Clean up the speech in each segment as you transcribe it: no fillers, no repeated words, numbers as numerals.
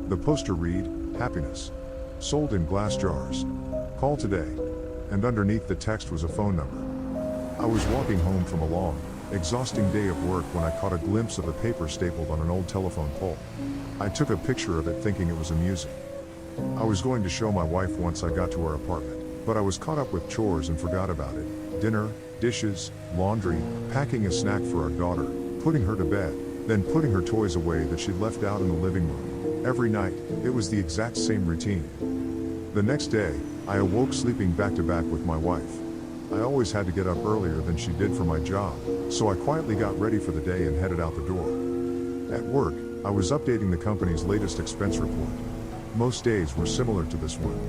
The poster read, "Happiness. Sold in glass jars. Call today." And underneath the text was a phone number. I was walking home from a long, exhausting day of work when I caught a glimpse of a paper stapled on an old telephone pole. I took a picture of it thinking it was amusing. I was going to show my wife once I got to our apartment, but I was caught up with chores and forgot about it. Dinner, dishes, laundry, packing a snack for our daughter, putting her to bed, then putting her toys away that she'd left out in the living room. Every night, it was the exact same routine. The next day, I awoke sleeping back to back with my wife. I always had to get up earlier than she did for my job, so I quietly got ready for the day and headed out the door. At work, I was updating the company's latest expense report. Most days were similar to this one.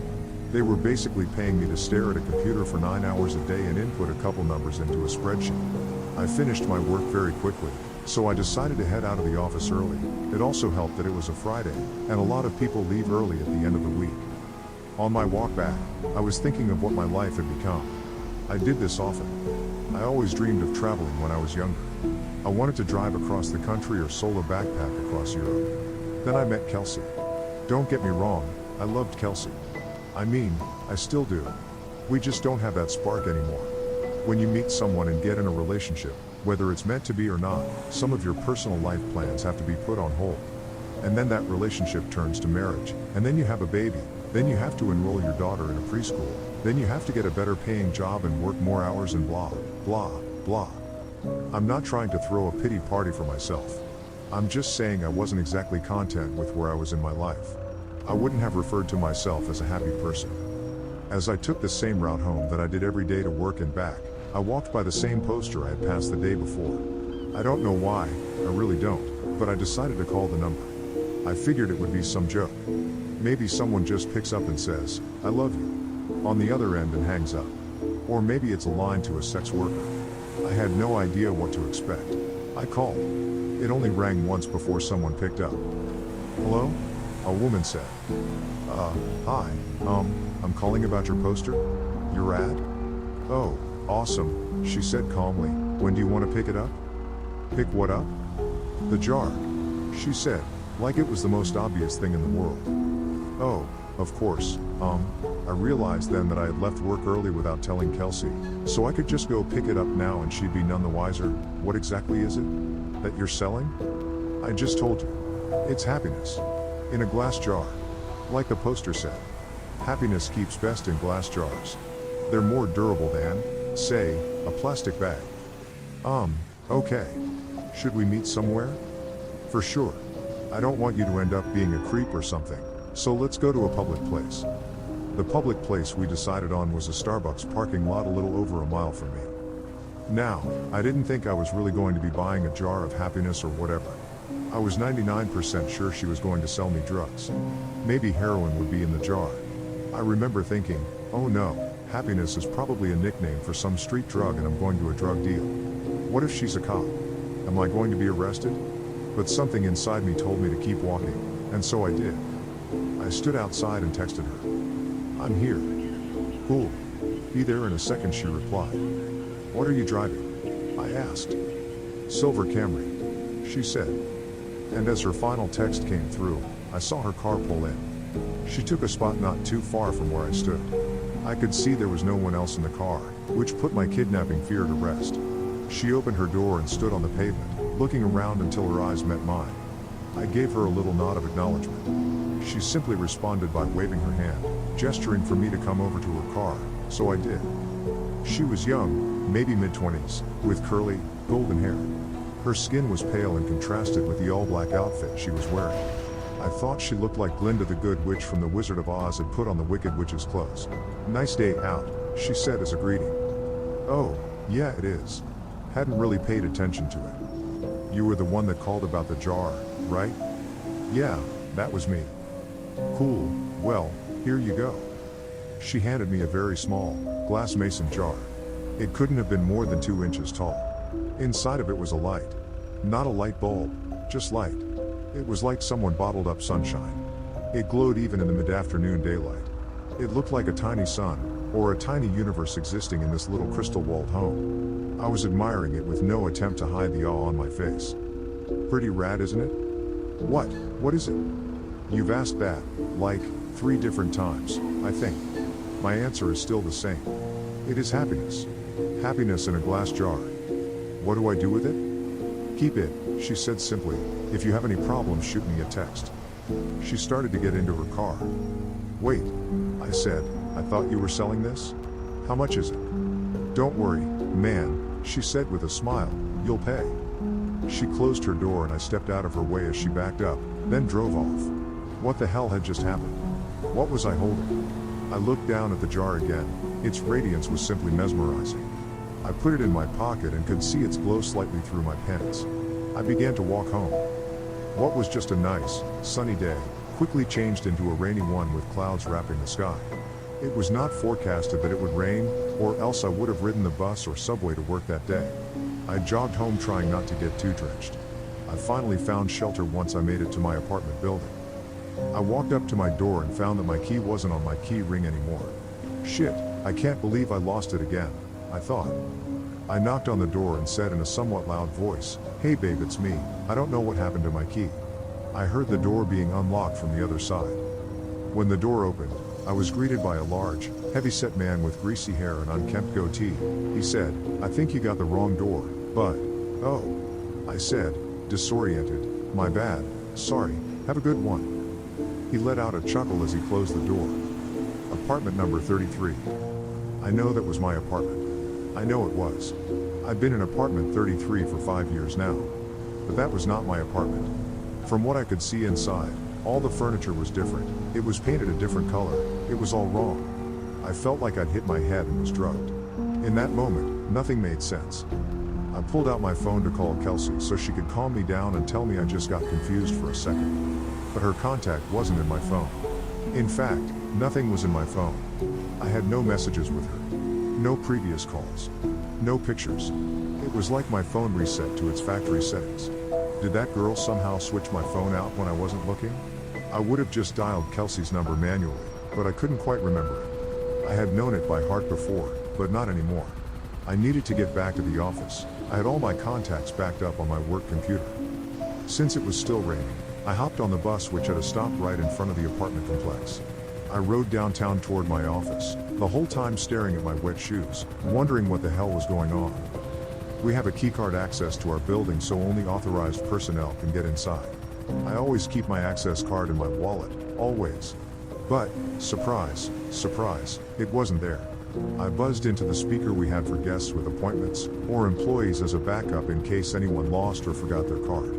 They were basically paying me to stare at a computer for 9 hours a day and input a couple numbers into a spreadsheet. I finished my work very quickly, so I decided to head out of the office early. It also helped that it was a Friday, and a lot of people leave early at the end of the week. On my walk back, I was thinking of what my life had become. I did this often. I always dreamed of traveling when I was younger. I wanted to drive across the country or solo backpack across Europe. Then I met Kelsey. Don't get me wrong, I loved Kelsey. I mean, I still do. We just don't have that spark anymore. When you meet someone and get in a relationship, whether it's meant to be or not, some of your personal life plans have to be put on hold. And then that relationship turns to marriage, and then you have a baby, then you have to enroll your daughter in a preschool, then you have to get a better paying job and work more hours and blah, blah, blah. I'm not trying to throw a pity party for myself. I'm just saying I wasn't exactly content with where I was in my life. I wouldn't have referred to myself as a happy person. As I took the same route home that I did every day to work and back, I walked by the same poster I had passed the day before. I don't know why, I really don't, but I decided to call the number. I figured it would be some joke. Maybe someone just picks up and says, "I love you," on the other end and hangs up. Or maybe it's a line to a sex worker. I had no idea what to expect. I called. It only rang once before someone picked up. "Hello?" A woman said. Hi, I'm calling about your poster? Your ad?" "Oh, awesome," she said calmly. "When do you want to pick it up?" "Pick what up?" "The jar," she said, like it was the most obvious thing in the world. "Oh, of course, I realized then that I had left work early without telling Kelsey, so I could just go pick it up now and she'd be none the wiser. What exactly is it that you're selling?" "I just told you. It's happiness. In a glass jar. Like the poster said. Happiness keeps best in glass jars. They're more durable than, say, a plastic bag." Okay. Should we meet somewhere?" "For sure. I don't want you to end up being a creep or something, so let's go to a public place." The public place we decided on was a Starbucks parking lot a little over a mile from me. Now, I didn't think I was really going to be buying a jar of happiness or whatever. I was 99% sure she was going to sell me drugs. Maybe heroin would be in the jar. I remember thinking, oh no, happiness is probably a nickname for some street drug and I'm going to a drug deal. What if she's a cop? Am I going to be arrested? But something inside me told me to keep walking, and so I did. I stood outside and texted her. "I'm here." "Cool. Be there in a second," she replied. "What are you driving?" I asked. "Silver Camry," she said. And as her final text came through, I saw her car pull in. She took a spot not too far from where I stood. I could see there was no one else in the car, which put my kidnapping fear to rest. She opened her door and stood on the pavement, looking around until her eyes met mine. I gave her a little nod of acknowledgement. She simply responded by waving her hand, gesturing for me to come over to her car, so I did. She was young, maybe mid-20s, with curly, golden hair. Her skin was pale and contrasted with the all-black outfit she was wearing. I thought she looked like Glinda the Good Witch from The Wizard of Oz had put on the Wicked Witch's clothes. "Nice day out," she said as a greeting. "Oh, yeah it is. Hadn't really paid attention to it. You were the one that called about the jar, right?" "Yeah, that was me." "Cool, well, here you go." She handed me a very small, glass mason jar. It couldn't have been more than 2 inches tall. Inside of it was a light. Not a light bulb, just light. It was like someone bottled up sunshine. It glowed even in the mid-afternoon daylight. It looked like a tiny sun, or a tiny universe existing in this little crystal-walled home. I was admiring it with no attempt to hide the awe on my face. "Pretty rad, isn't it?" What is it?" You've asked that, like, 3 different times, I think. My answer is still the same. It is happiness. Happiness in a glass jar. What do I do with it? Keep it, she said simply. If you have any problems, shoot me a text. She started to get into her car. Wait, I said, I thought you were selling this? How much is it? Don't worry, man, she said with a smile, you'll pay. She closed her door and I stepped out of her way as she backed up, then drove off. What the hell had just happened? What was I holding? I looked down at the jar again. Its radiance was simply mesmerizing. I put it in my pocket and could see its glow slightly through my pants. I began to walk home. What was just a nice, sunny day, quickly changed into a rainy one with clouds wrapping the sky. It was not forecasted that it would rain, or else I would have ridden the bus or subway to work that day. I jogged home trying not to get too drenched. I finally found shelter once I made it to my apartment building. I walked up to my door and found that my key wasn't on my key ring anymore. Shit, I can't believe I lost it again, I thought. I knocked on the door and said in a somewhat loud voice, "Hey babe, it's me, I don't know what happened to my key." I heard the door being unlocked from the other side. When the door opened, I was greeted by a large, heavy-set man with greasy hair and unkempt goatee. He said, "I think you got the wrong door, but..." "Oh," I said, disoriented, "my bad, sorry, have a good one." He let out a chuckle as he closed the door. Apartment number 33. I know that was my apartment. I know it was. I've been in apartment 33 for 5 years now. But that was not my apartment. From what I could see inside, all the furniture was different. It was painted a different color. It was all wrong. I felt like I'd hit my head and was drugged. In that moment, nothing made sense. I pulled out my phone to call Kelsey so she could calm me down and tell me I just got confused for a second. But her contact wasn't in my phone. In fact, nothing was in my phone. I had no messages with her. No previous calls. No pictures. It was like my phone reset to its factory settings. Did that girl somehow switch my phone out when I wasn't looking? I would have just dialed Kelsey's number manually, but I couldn't quite remember it. I had known it by heart before, but not anymore. I needed to get back to the office. I had all my contacts backed up on my work computer. Since it was still raining, I hopped on the bus which had a stop right in front of the apartment complex. I rode downtown toward my office, the whole time staring at my wet shoes, wondering what the hell was going on. We have a keycard access to our building so only authorized personnel can get inside. I always keep my access card in my wallet, always. But, surprise, surprise, it wasn't there. I buzzed into the speaker we had for guests with appointments, or employees as a backup in case anyone lost or forgot their card.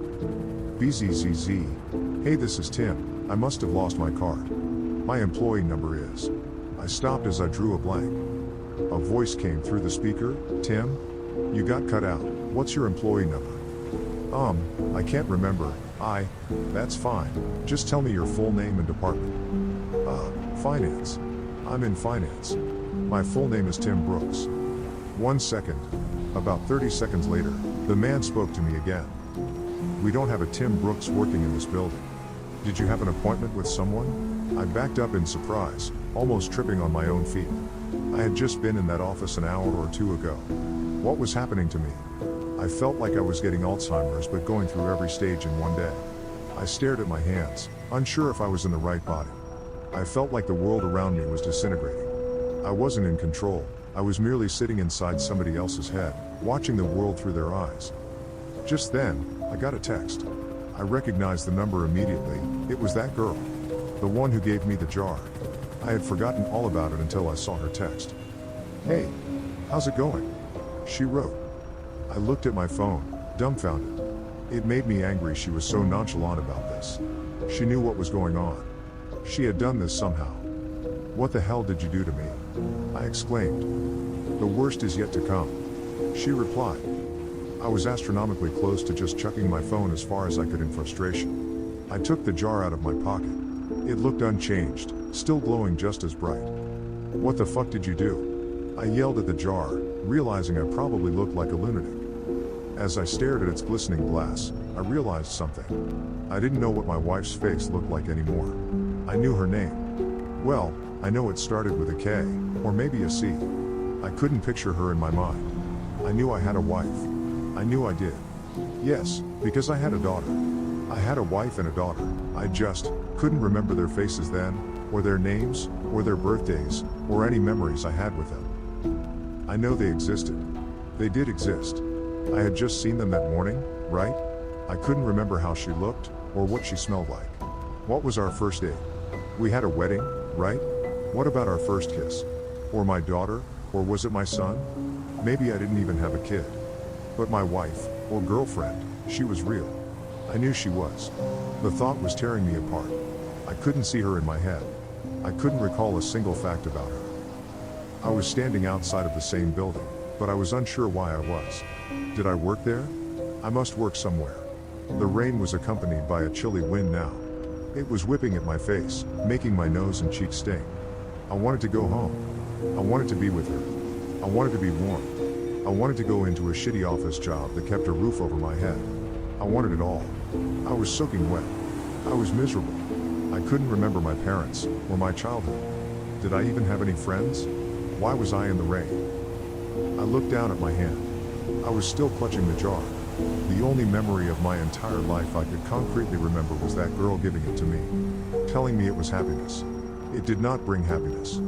BZZZ. Hey, this is Tim. I must have lost my card. My employee number is. I stopped as I drew a blank. A voice came through the speaker. Tim? You got cut out. What's your employee number? I can't remember. That's fine. Just tell me your full name and department. Finance. I'm in finance. My full name is Tim Brooks. 1 second. About 30 seconds later, the man spoke to me again. We don't have a Tim Brooks working in this building. Did you have an appointment with someone? I backed up in surprise, almost tripping on my own feet. I had just been in that office an hour or two ago. What was happening to me? I felt like I was getting Alzheimer's but going through every stage in one day. I stared at my hands, unsure if I was in the right body. I felt like the world around me was disintegrating. I wasn't in control, I was merely sitting inside somebody else's head, watching the world through their eyes. Just then, I got a text. I recognized the number immediately. It was that girl. The one who gave me the jar. I had forgotten all about it until I saw her text. "Hey, how's it going?" she wrote. I looked at my phone, dumbfounded. It made me angry she was so nonchalant about this. She knew what was going on. She had done this somehow. "What the hell did you do to me?" I exclaimed. "The worst is yet to come," she replied. I was astronomically close to just chucking my phone as far as I could in frustration. I took the jar out of my pocket. It looked unchanged, still glowing just as bright. "What the fuck did you do?" I yelled at the jar, realizing I probably looked like a lunatic. As I stared at its glistening glass, I realized something. I didn't know what my wife's face looked like anymore. I knew her name. Well, I know it started with a K, or maybe a C. I couldn't picture her in my mind. I knew I had a wife. I knew I did. Yes, because I had a daughter. I had a wife and a daughter. I just couldn't remember their faces then, or their names, or their birthdays, or any memories I had with them. I know they existed. They did exist. I had just seen them that morning, right? I couldn't remember how she looked, or what she smelled like. What was our first date? We had a wedding, right? What about our first kiss? Or my daughter, or was it my son? Maybe I didn't even have a kid. But my wife, or girlfriend, she was real. I knew she was. The thought was tearing me apart. I couldn't see her in my head. I couldn't recall a single fact about her. I was standing outside of the same building, but I was unsure why I was. Did I work there? I must work somewhere. The rain was accompanied by a chilly wind now. It was whipping at my face, making my nose and cheeks sting. I wanted to go home. I wanted to be with her. I wanted to be warm. I wanted to go into a shitty office job that kept a roof over my head. I wanted it all. I was soaking wet. I was miserable. I couldn't remember my parents, or my childhood. Did I even have any friends? Why was I in the rain? I looked down at my hand. I was still clutching the jar. The only memory of my entire life I could concretely remember was that girl giving it to me, telling me it was happiness. It did not bring happiness.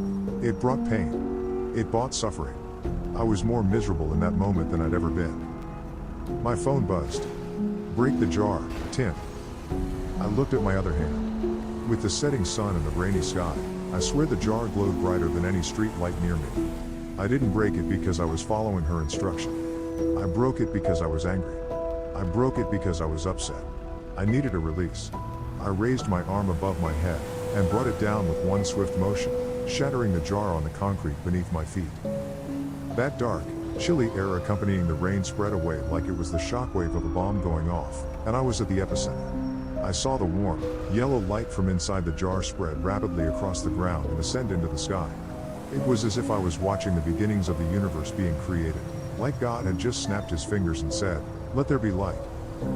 It brought pain. It brought suffering. I was more miserable in that moment than I'd ever been. My phone buzzed. Break the jar, Tim. I looked at my other hand. With the setting sun and the rainy sky, I swear the jar glowed brighter than any street light near me. I didn't break it because I was following her instruction. I broke it because I was angry. I broke it because I was upset. I needed a release. I raised my arm above my head and brought it down with one swift motion, shattering the jar on the concrete beneath my feet. That dark, chilly air accompanying the rain spread away like it was the shockwave of a bomb going off, and I was at the epicenter. I saw the warm, yellow light from inside the jar spread rapidly across the ground and ascend into the sky. It was as if I was watching the beginnings of the universe being created, like God had just snapped his fingers and said, "Let there be light."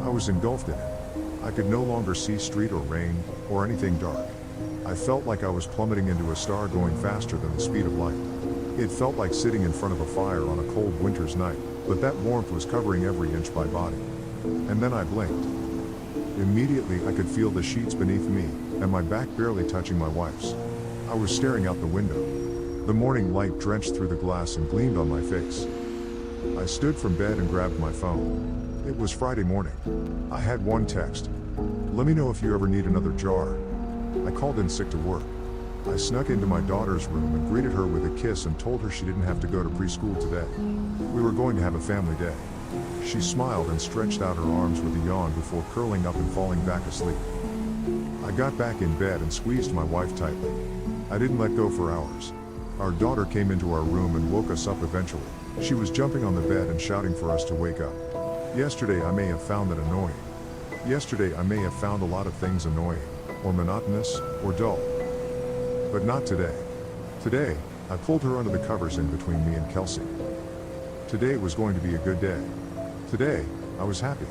I was engulfed in it. I could no longer see street or rain, or anything dark. I felt like I was plummeting into a star going faster than the speed of light. It felt like sitting in front of a fire on a cold winter's night, but that warmth was covering every inch of my body. And then I blinked. Immediately I could feel the sheets beneath me, and my back barely touching my wife's. I was staring out the window. The morning light drenched through the glass and gleamed on my face. I stood from bed and grabbed my phone. It was Friday morning. I had one text. "Let me know if you ever need another jar." I called in sick to work. I snuck into my daughter's room and greeted her with a kiss and told her she didn't have to go to preschool today. We were going to have a family day. She smiled and stretched out her arms with a yawn before curling up and falling back asleep. I got back in bed and squeezed my wife tightly. I didn't let go for hours. Our daughter came into our room and woke us up eventually. She was jumping on the bed and shouting for us to wake up. Yesterday I may have found that annoying. Yesterday I may have found a lot of things annoying, or monotonous, or dull. But not today. Today, I pulled her under the covers in between me and Kelsey. Today was going to be a good day. Today, I was happy.